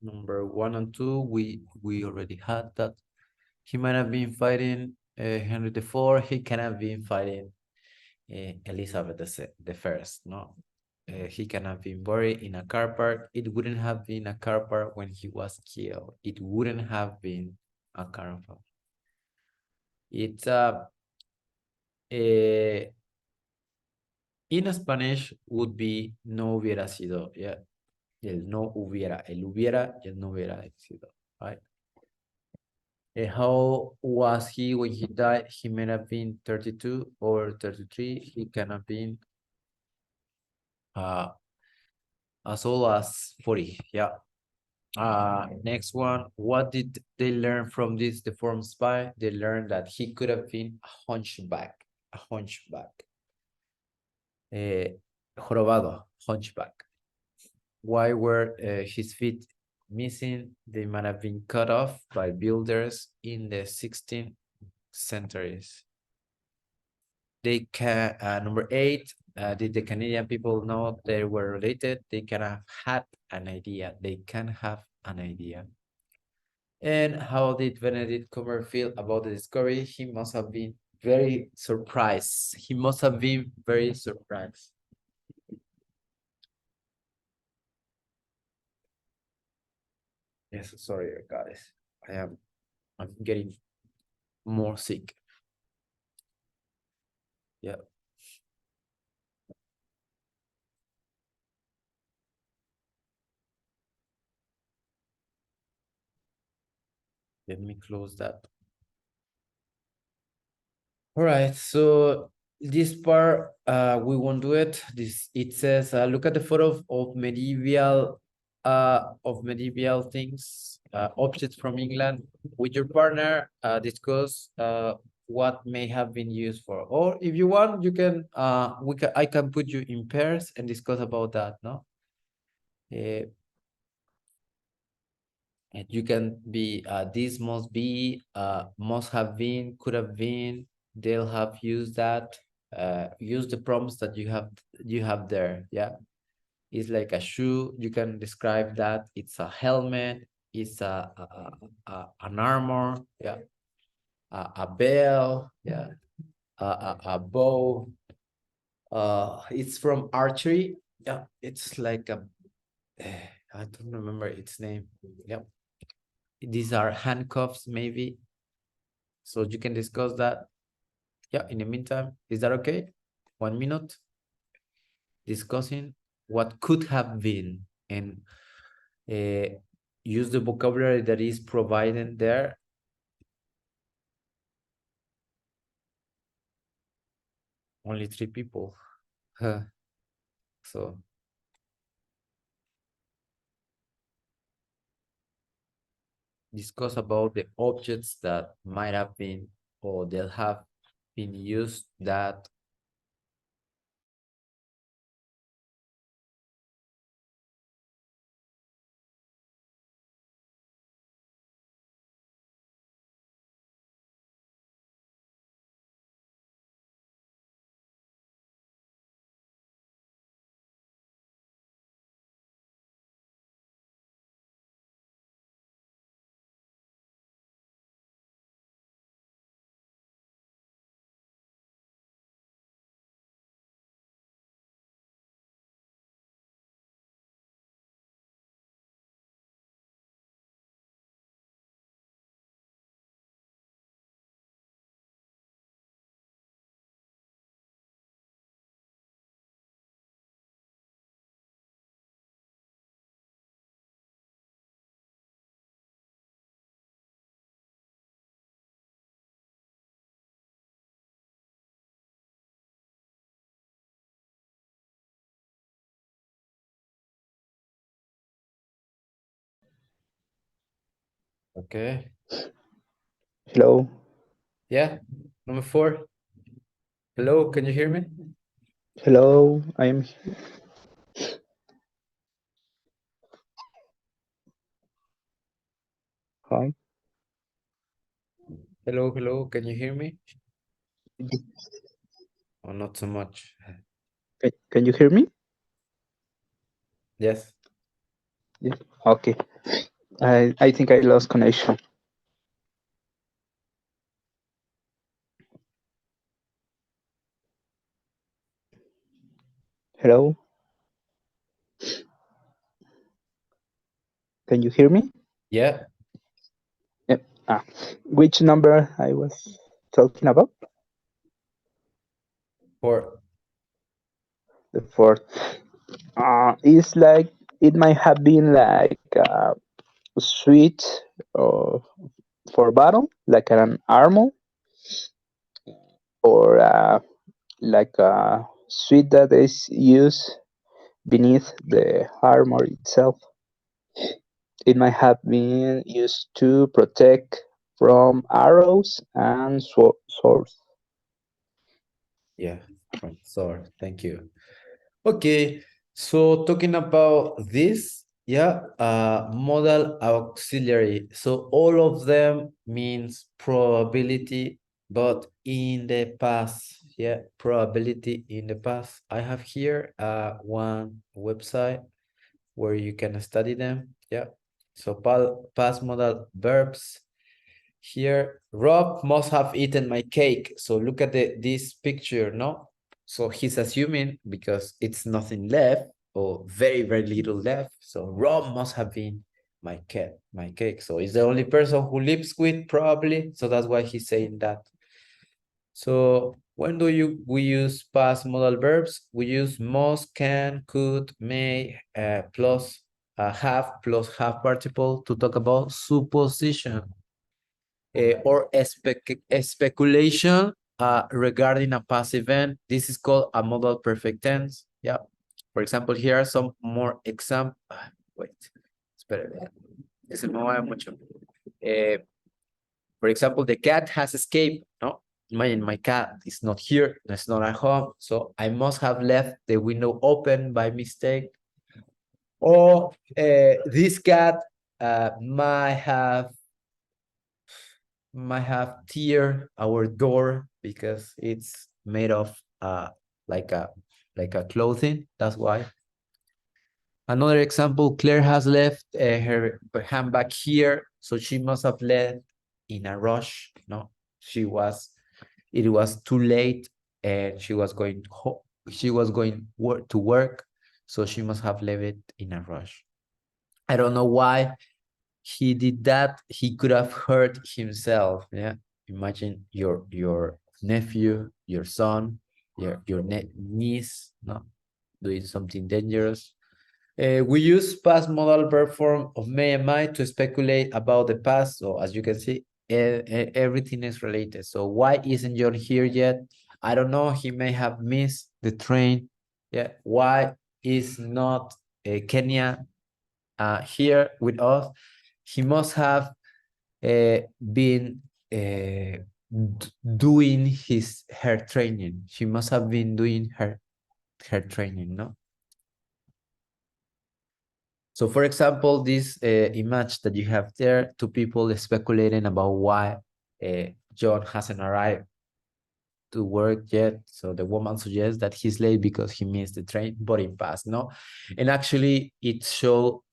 Number 1 and 2, we already had that. He might have been fighting Henry IV. He can have been fighting Elizabeth the First. No, he can have been buried in a car park. It wouldn't have been a car park when he was killed. It wouldn't have been a car park. It's in Spanish would be no hubiera sido. Yeah, el no hubiera, el hubiera, y el no hubiera sido. Right. How was he when he died? He may have been 32 or 33. He can have been as old as 40. Yeah. Next one. What did they learn from this deformed spy? They learned that he could have been a hunchback. A hunchback. Jorobado, hunchback. Why were his feet missing? They might have been cut off by builders in the 16th centuries. They can, number 8, did the Canadian people know they were related? They can have had an idea. They can have an idea. And how did Benedict Cumberland feel about the discovery? He must have been very surprised. He must have been very surprised. Yes, sorry, guys. I'm getting more sick. Yeah. Let me close that. All right, so this part we won't do it. It says look at the photo of medieval things, objects from England with your partner. Discuss what may have been used for, or if you want, you can I can put you in pairs and discuss about that. No, and you can be this must be, must have been, could have been, they'll have used that. Use the prompts that you have there. Yeah, it's like a shoe. You can describe that. It's a helmet. It's an armor. Yeah, a bell. Yeah, a bow. It's from archery. Yeah, it's like a I don't remember its name. Yeah, these are handcuffs maybe, so you can discuss that. Yeah, in the meantime, is that okay? 1 minute discussing what could have been, and use the vocabulary that is provided there. Only 3 people. So discuss about the objects that might have been or they'll have been used that. Okay. Hello. Yeah. Number 4. Hello, can you hear me? Hello. I am. Hi. Hello, hello, can you hear me? Or not so much? Can you hear me? Yes. Yes. Okay. I think I lost connection. Hello, can you hear me? Yeah, Yep. Which number I was talking about? for The fourth. It's like it might have been like a suite or for battle, like an armor, or like a suite that is used beneath the armor itself. It might have been used to protect from arrows and swords. yeah, from Thor. Thank you. Okay, so talking about this, yeah, modal auxiliary. So all of them means probability, but in the past, yeah, probability in the past. I have here one website where you can study them. Yeah. So past modal verbs. Here, Rob must have eaten my cake. So look at this picture, no? So he's assuming because it's nothing left or very, very little left. So Rob must have been my cat, my cake. So he's the only person who lives with probably. So that's why he's saying that. So when do we use past modal verbs? We use must, can, could, may, plus have participle to talk about supposition or speculation regarding a past event. This is called a modal perfect tense. Yeah. For example, here are some more examples. Wait, espera, se me mueve mucho. For example, the cat has escaped. No, my cat is not here. It's not at home. So I must have left the window open by mistake. Or this cat might have tear our door because it's made of like a clothing. That's why. Another example, Claire has left her handbag here, so she must have left in a rush. No, it was too late, and she was going to work, so she must have left it in a rush. I don't know why he did that. He could have hurt himself. Yeah, imagine your nephew, your son, your niece, no, doing something dangerous. We use past modal verb form of may and might to speculate about the past. So as you can see, everything is related. So why isn't John here yet? I don't know. He may have missed the train. Yeah. Why is not Kenya here with us? He must have been doing her training. She must have been doing her training, no? So for example, this image that you have there, two people speculating about why John hasn't arrived to work yet. So the woman suggests that he's late because he missed the train, but it passed, no? And actually it show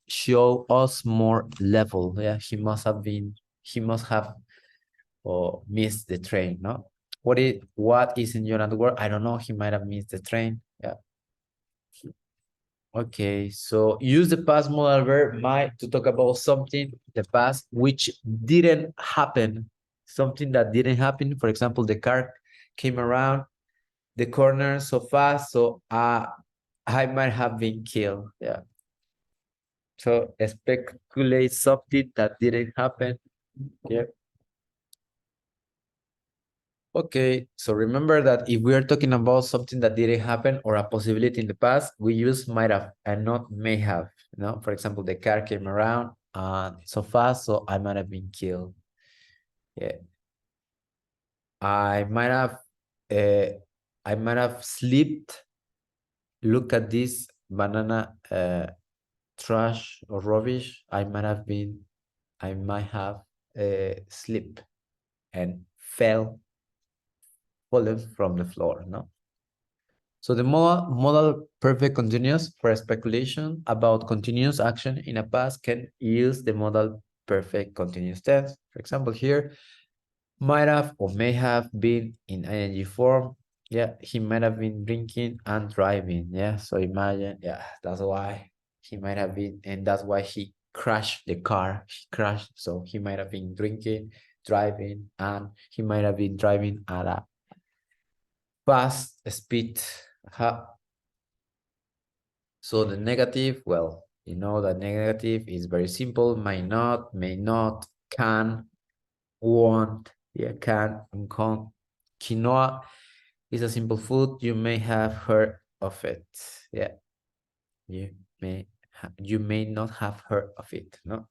us more level. Yeah, he must have missed the train, no? What is in Jonathan's word? I don't know. He might have missed the train. Yeah. Okay, so use the past modal verb might to talk about something the past which didn't happen, something that didn't happen. For example, the car came around the corner so fast, so I might have been killed. Yeah. So speculate something that didn't happen. Yeah. Okay, so remember that if we are talking about something that didn't happen or a possibility in the past, we use might have and not may have. You know, for example, the car came around so fast, so I might have been killed. Yeah, I might have, slipped. Look at this banana trash or rubbish. I might have slipped and fallen from the floor. No. So the modal perfect continuous for a speculation about continuous action in a past can use the modal perfect continuous tense. For example, here, might have or may have been in ing form. Yeah, he might have been drinking and driving. Yeah, so imagine, yeah, that's why he might have been, and that's why he crashed the car. He crashed, so he might have been drinking, driving, and he might have been driving at a fast speed. So the negative, well, you know that negative is very simple, might not, may not, can, won't, yeah, can, and can't. Quinoa is a simple food. You may have heard of it. Yeah, you may not have heard of it. No.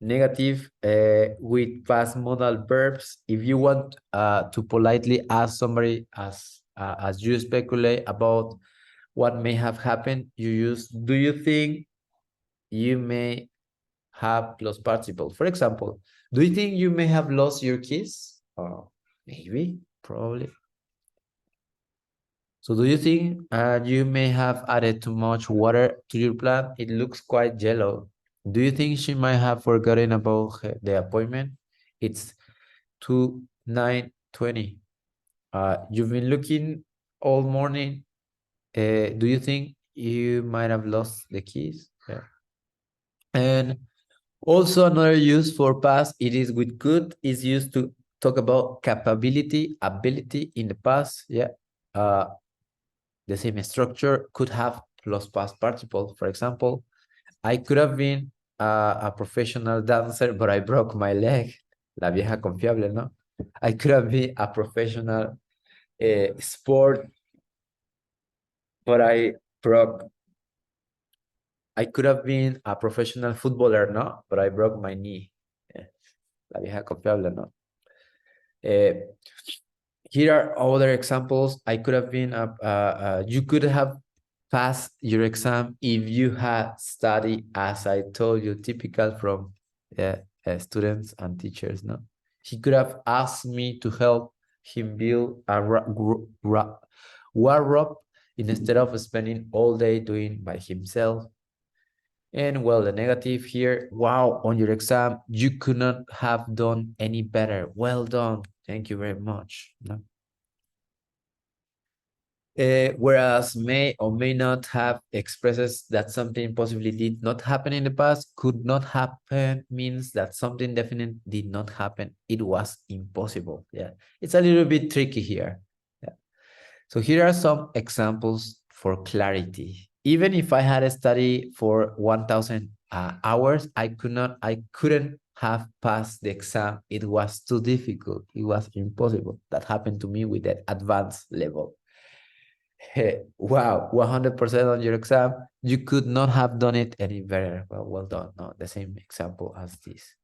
Negative with past modal verbs. If you want to politely ask somebody as you speculate about what may have happened, you use do you think you may have lost participle. For example, do you think you may have lost your keys? Maybe, probably. So do you think you may have added too much water to your plant? It looks quite yellow. Do you think she might have forgotten about the appointment? It's 9:20. You've been looking all morning. Do you think you might have lost the keys? Yeah. And also another use for past, it is with could, is used to talk about capability, ability in the past. Yeah. The same structure could have plus past participle. For example, I could have been a professional dancer, but I broke my leg. La vieja confiable, ¿no? I could have been a professional sport, but I could have been a professional footballer, no? But I broke my knee. La vieja confiable, ¿no? Here are other examples. I could have been you could have passed your exam if you had studied, as I told you, typical from students and teachers. No, he could have asked me to help him build a wardrobe instead of spending all day doing by himself. And well, the negative here, wow, on your exam, you could not have done any better. Well done. Thank you very much. No? Whereas may or may not have expresses that something possibly did not happen in the past, could not happen means that something definitely did not happen. It was impossible. Yeah, it's a little bit tricky here. Yeah. So here are some examples for clarity. Even if I had a study for 1,000 hours, I couldn't have passed the exam. It was too difficult. It was impossible. That happened to me with the advanced level. Wow, 100% on your exam. You could not have done it any better. Well done. No, the same example as this.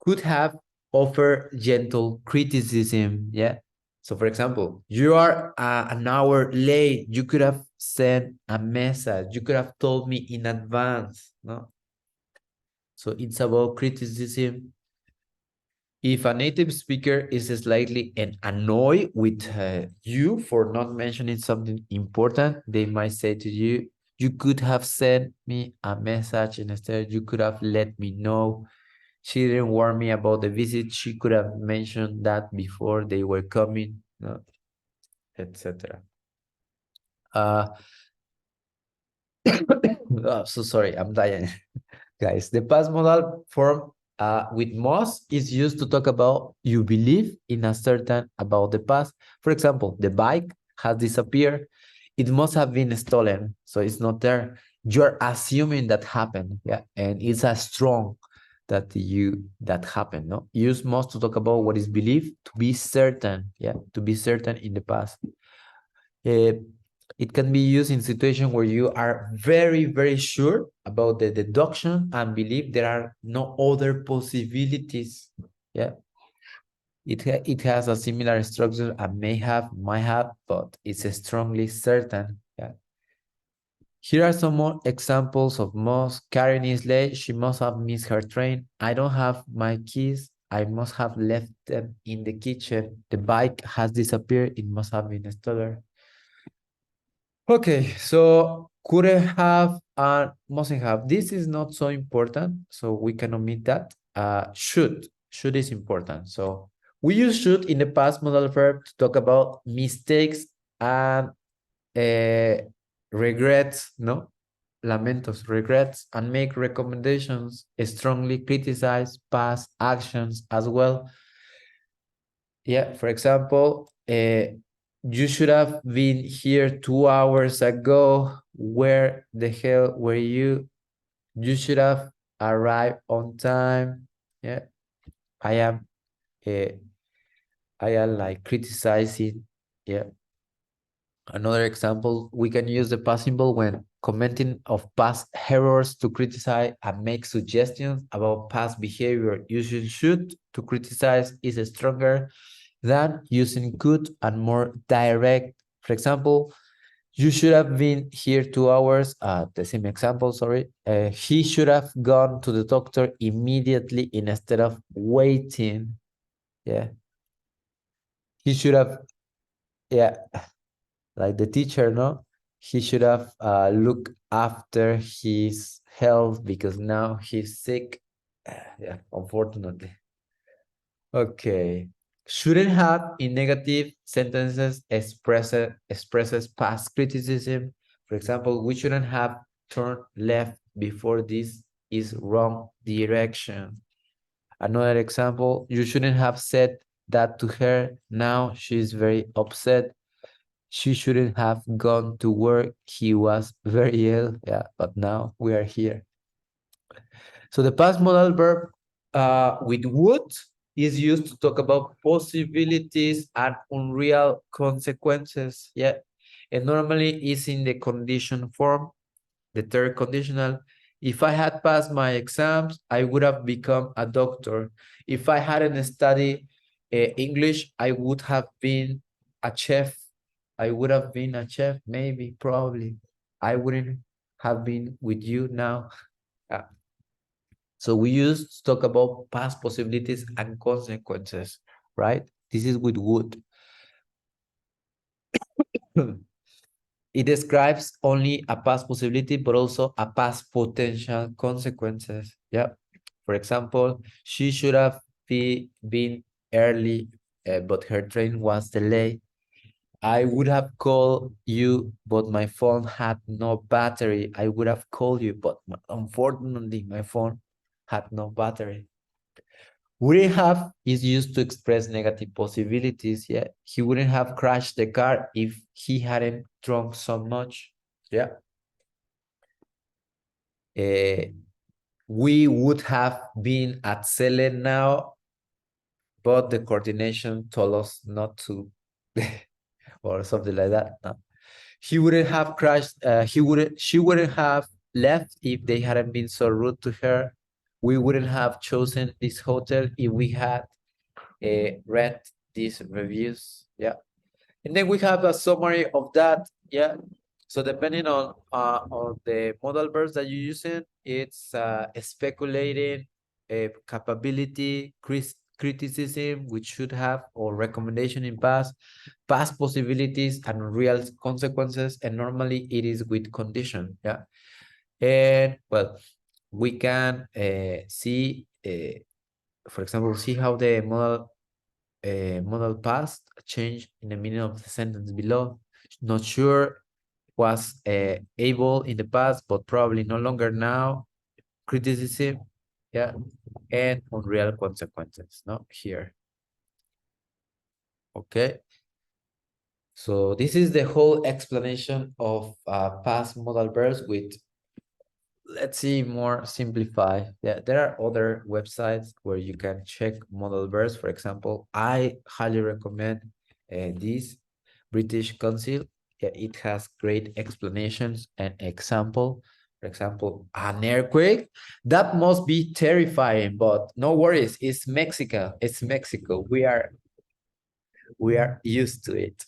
Could have offered gentle criticism. Yeah. So for example, you are an hour late. You could have sent a message. You could have told me in advance. No. So it's about criticism. If a native speaker is slightly annoyed with you for not mentioning something important, they might say to you, you could have sent me a message and instead you could have let me know. She didn't warn me about the visit. She could have mentioned that before they were coming, no? Etc. Oh, so sorry, I'm dying. Guys, the past modal form with must is used to talk about you believe in a certain about the past. For example, the bike has disappeared. It must have been stolen, so it's not there. You're assuming that happened, yeah, and it's a strong that happened. No, use must to talk about what is believed to be certain, yeah, to be certain in the past. It can be used in situations where you are very, very sure about the deduction and believe there are no other possibilities. Yeah. It has a similar structure and may have, might have, but it's strongly certain. Yeah. Here are some more examples of must. Karen is late. She must have missed her train. I don't have my keys. I must have left them in the kitchen. The bike has disappeared. It must have been stolen. Okay, so couldn't have and mustn't have. This is not so important, so we can omit that. Should is important. So we use should in the past modal verb to talk about mistakes and regrets, no? Lamentos, regrets, and make recommendations, strongly criticize past actions as well. Yeah, for example, you should have been here 2 hours ago. Where the hell were you? You should have arrived on time. Yeah, I am. I am like criticizing. Yeah. Another example, we can use the past simple when commenting of past errors to criticize and make suggestions about past behavior. Using should to criticize is stronger than using could and more direct. For example, you should have been here 2 hours. The same example, sorry. He should have gone to the doctor immediately instead of waiting. Yeah. He should have, yeah, like the teacher, no? He should have looked after his health because now he's sick. Yeah, unfortunately. Okay. Shouldn't have in negative sentences expresses past criticism. For example, we shouldn't have turned left before this is wrong direction. Another example, you shouldn't have said that to her. Now she's very upset. She shouldn't have gone to work. He was very ill. Yeah, but now we are here. So the past modal verb with would is used to talk about possibilities and unreal consequences. Yeah. And normally is in the condition form, the third conditional. If I had passed my exams, I would have become a doctor. If I hadn't studied English, I would have been a chef. I would have been a chef, maybe, probably. I wouldn't have been with you now. So we use to talk about past possibilities and consequences, right? This is with would. It describes only a past possibility, but also a past potential consequences. Yeah. For example, she should have been early, but her train was delayed. I would have called you, but my phone had no battery. I would have called you, but unfortunately, my phone had no battery. Wouldn't have is used to express negative possibilities. Yeah, he wouldn't have crashed the car if he hadn't drunk so much. Yeah. We would have been at Cele now, but the coordination told us not to, or something like that. No. He wouldn't have crashed. She wouldn't have left if they hadn't been so rude to her. We wouldn't have chosen this hotel if we had read these reviews. Yeah. And then we have a summary of that. Yeah. So depending on the modal verbs that you're using, it's speculating, capability, criticism, which should have, or recommendation in past possibilities and real consequences. And normally it is with condition. Yeah. And well, we can see, for example, see how the modal past change in the meaning of the sentence below. Not sure, was able in the past, but probably no longer now. Criticism, yeah, and unreal consequences, no, here. Okay. So this is the whole explanation of past modal verbs with, let's see, more simplified. Yeah, there are other websites where you can check modal verbs. For example, I highly recommend this British Council. Yeah, it has great explanations and example. For example, an earthquake, that must be terrifying, but no worries, it's Mexico. It's Mexico. We are used to it.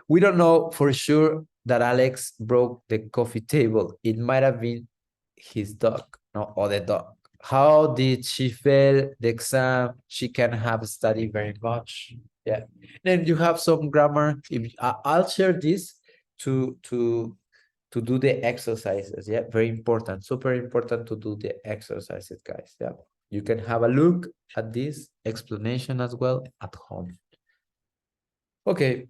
We don't know for sure that Alex broke the coffee table. It might have been his dog, no, or the dog. How did she fail the exam? She can have studied very much. Yeah. Then you have some grammar. If I'll share this to do the exercises. Yeah, very important, super important to do the exercises, guys. Yeah, you can have a look at this explanation as well at home. Okay,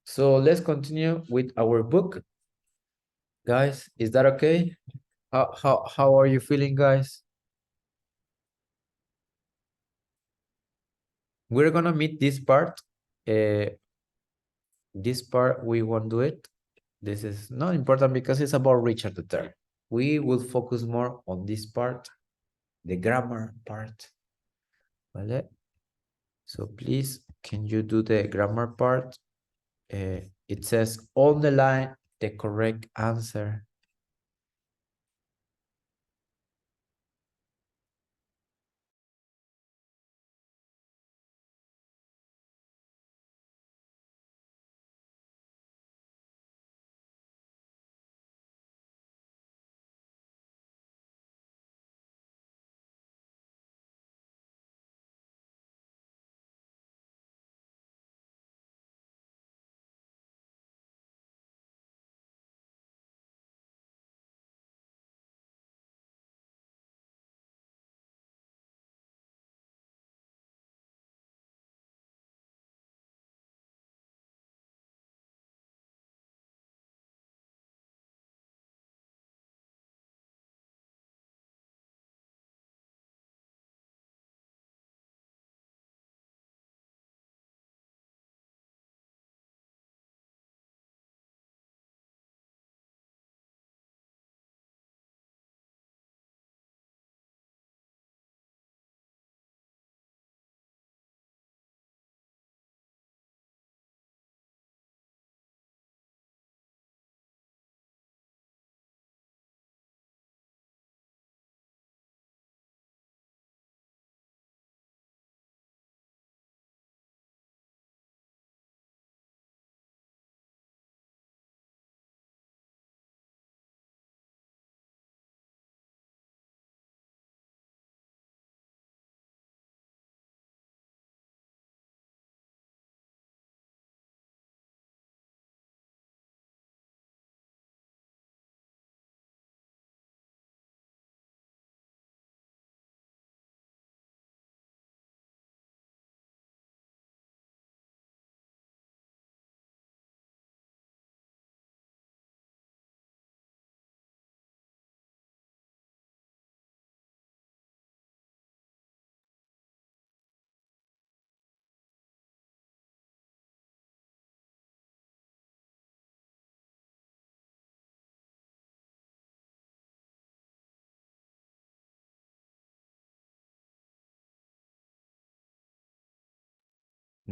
so let's continue with our book, guys. Is that okay? How are you feeling, guys? We're gonna meet this part. This part we won't do it. This is not important because it's about Richard III. We will focus more on this part, the grammar part. Vale? So please, can you do the grammar part? It says on the line the correct answer.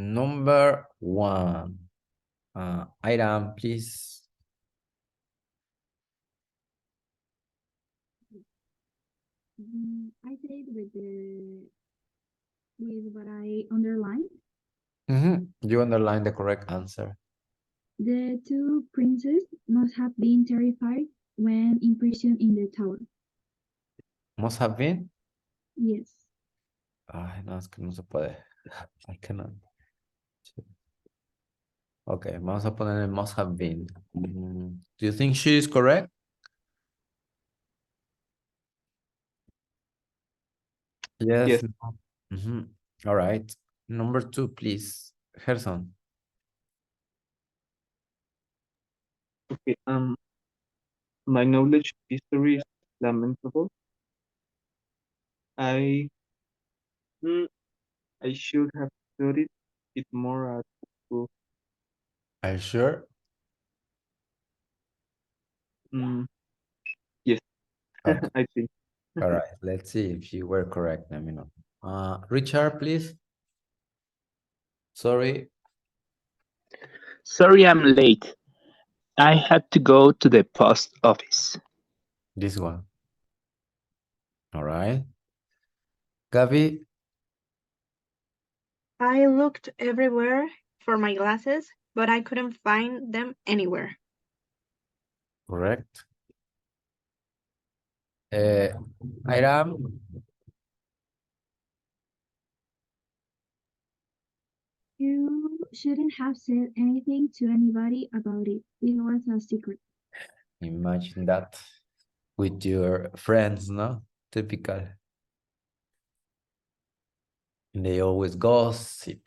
Number one. Iram, please. I did with what I underlined. You underline the correct answer. The two princes must have been terrified when imprisoned in the tower. Must have been. Yes. Ay, no, es que no se puede. I cannot. Okay, vamos a poner el must have been. Do you think she is correct? Yes. Yes. No. All right. Number two, please. Gerson. Okay. My knowledge of history is lamentable. I I should have studied it more at school. Are you sure? Yes, Okay. I think. All right. Let's see if you were correct. Let me know. Richard, please. Sorry. Sorry, I'm late. I had to go to the post office. This one. All right. Gabi. I looked everywhere for my glasses, but I couldn't find them anywhere. Correct. Iram. You shouldn't have said anything to anybody about it. It was a secret. Imagine that with your friends, no? Typical. And they always gossip.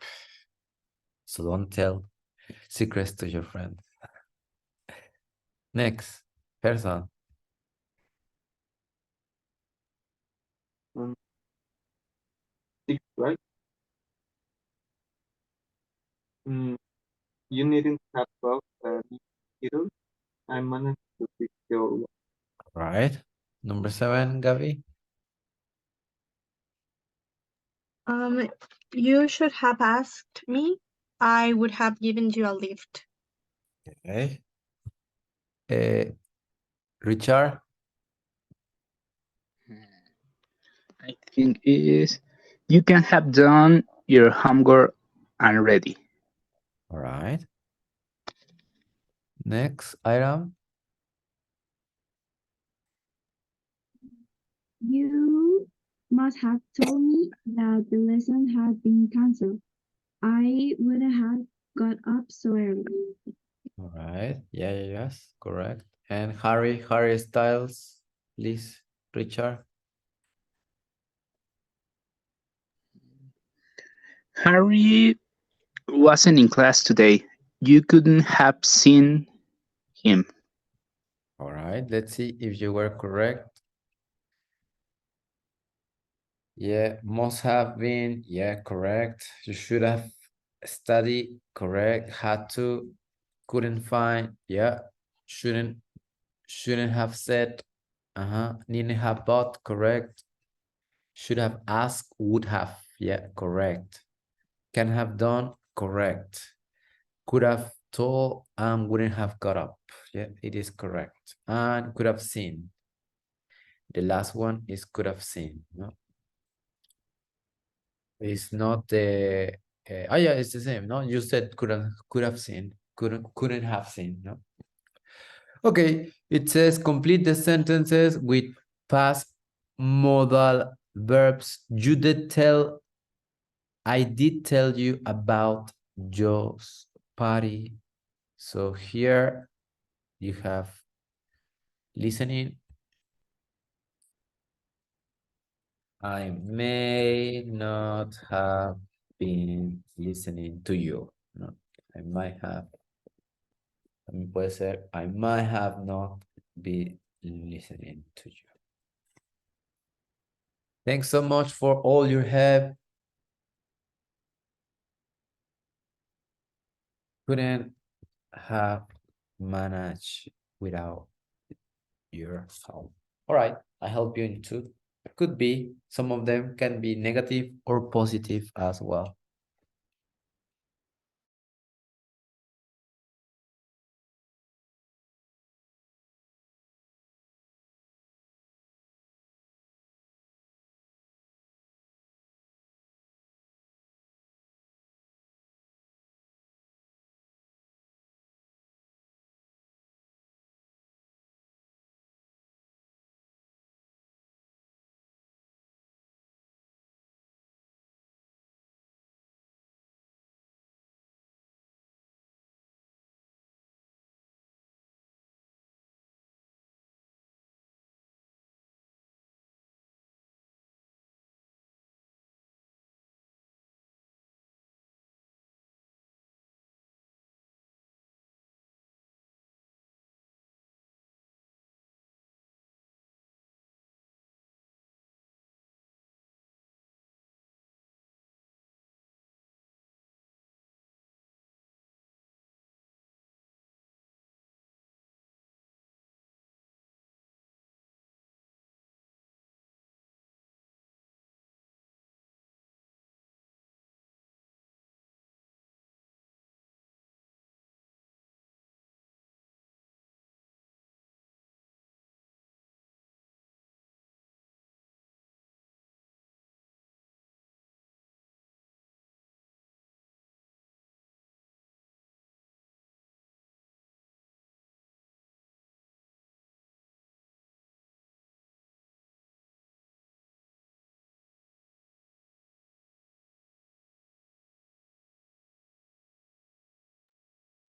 So don't tell secrets to your friends. Next person. Six, right? You needn't have bought a new Kindle. I managed to fix your one. Right. Number 7, Gabi. You should have asked me. I would have given you a lift. Okay. Richard. I think is you can have done your homework already. All right. Next item. You must have told me that the lesson had been cancelled. I wouldn't have got up so early. All right. Yeah, yes, correct. And Harry Styles, please, Richard. Harry wasn't in class today. You couldn't have seen him. All right. Let's see if you were correct. Yeah, must have been. Yeah, correct. You should have studied. Correct. Had to. Couldn't find. Yeah. Shouldn't have said. Needn't have bought. Correct. Should have asked. Would have. Yeah, correct. Can have done. Correct. Could have told and wouldn't have got up. Yeah, it is correct. And could have seen. The last one is could have seen. No, it's not the. Oh yeah, it's the same. No, you said could have seen, couldn't have seen. No. Okay, it says complete the sentences with past modal verbs. I did tell you about Joe's party. So here you have listening. I may not have been listening to you. No, I might have. También puede ser, I might have not been listening to you. Thanks so much for all your help. Couldn't have managed without your help. All right, I help you in two. Could be, some of them can be negative or positive as well.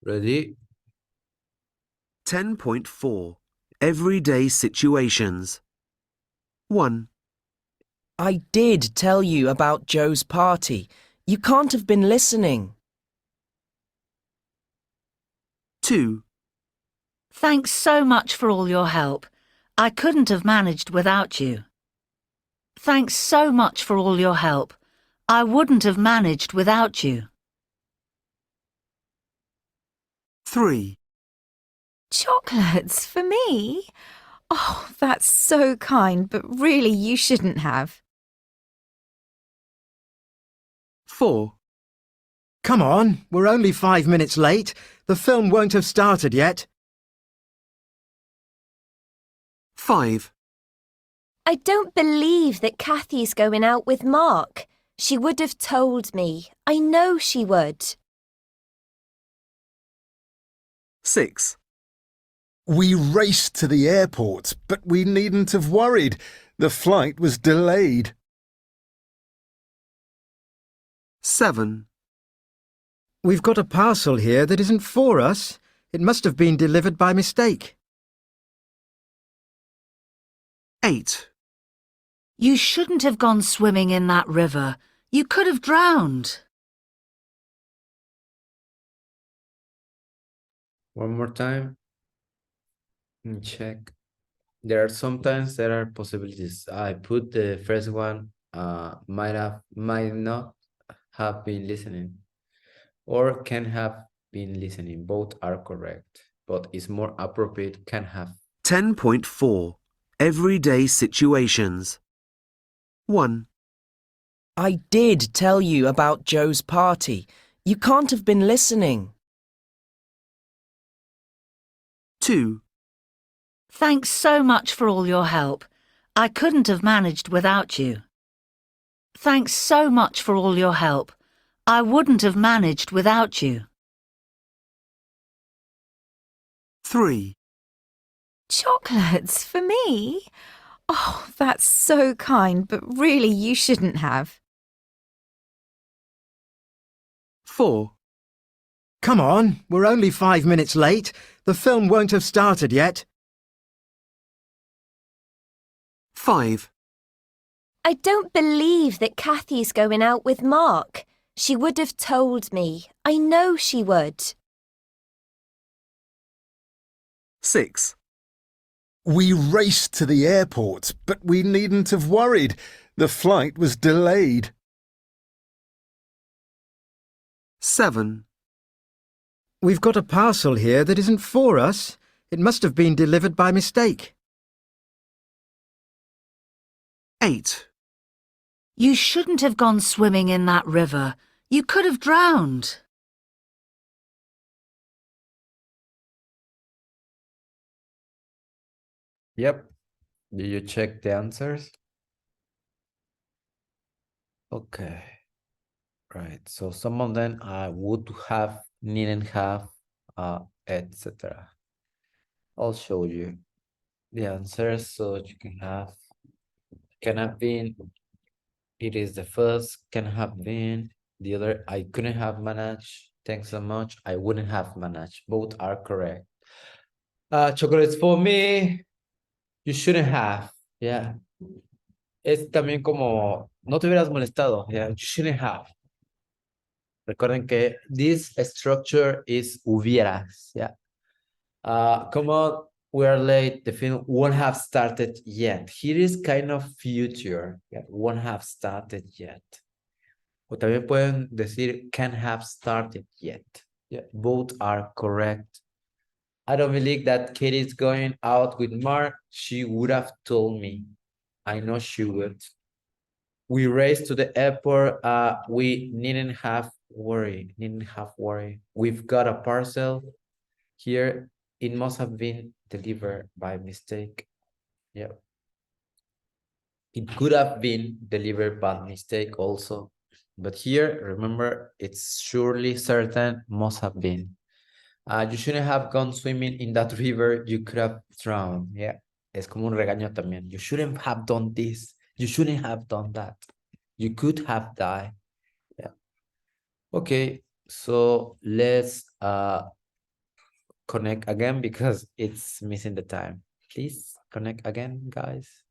Ready? 10.4 Everyday Situations 1, I did tell you about Joe's party. You can't have been listening. 2, Thanks so much for all your help. I couldn't have managed without you. Thanks so much for all your help. I wouldn't have managed without you. 3, Chocolates for me? Oh, that's so kind, but really you shouldn't have. 4, Come on, we're only 5 minutes late. The film won't have started yet. 5, I don't believe that Kathy's going out with Mark. She would have told me. I know she would. 6, We raced to the airport, but we needn't have worried. The flight was delayed. 7, We've got a parcel here that isn't for us. It must have been delivered by mistake. 8, You shouldn't have gone swimming in that river. You could have drowned. One more time. Check. There are sometimes there are possibilities. I put the first one, might not have been listening, or can have been listening. Both are correct, but it's more appropriate can have. 10.4 Everyday Situations 1, I did tell you about Joe's party. You can't have been listening. 2, Thanks so much for all your help. I couldn't have managed without you. Thanks so much for all your help. I wouldn't have managed without you. 3, Chocolates for me? Oh, that's so kind, but really you shouldn't have. 4, Come on, we're only 5 minutes late. The film won't have started yet. 5, I don't believe that Kathy's going out with Mark. She would have told me. I know she would. 6, We raced to the airport, but we needn't have worried. The flight was delayed. 7, We've got a parcel here that isn't for us. It must have been delivered by mistake. 8, You shouldn't have gone swimming in that river. You could have drowned. Yep. Do you check the answers? Okay. Right. So some of them would have, needn't have, etc. I'll show you the answers so you can have been. It is the first, can have been. The other, I couldn't have managed. Thanks so much. I wouldn't have managed. Both are correct. Chocolates for me. You shouldn't have. Yeah. Es también como, no te hubieras molestado. Yeah. You shouldn't have. Recuerden que this structure is hubieras. Yeah. Come on. We are late. The film won't have started yet. Here is kind of future. Yeah. Won't have started yet. O también pueden decir can have started yet. Yeah. Both are correct. I don't believe that Katie is going out with Mark. She would have told me. I know she would. We raced to the airport. We needn't have worry. We've got a parcel here. It must have been delivered by mistake. Yeah. It could have been delivered by mistake also. But here, remember, it's surely certain must have been. You shouldn't have gone swimming in that river. You could have drowned. Yeah. Es como un regaño también. You shouldn't have done this. You shouldn't have done that. You could have died. Yeah. Okay. So let's connect again because it's missing the time. Please connect again, guys.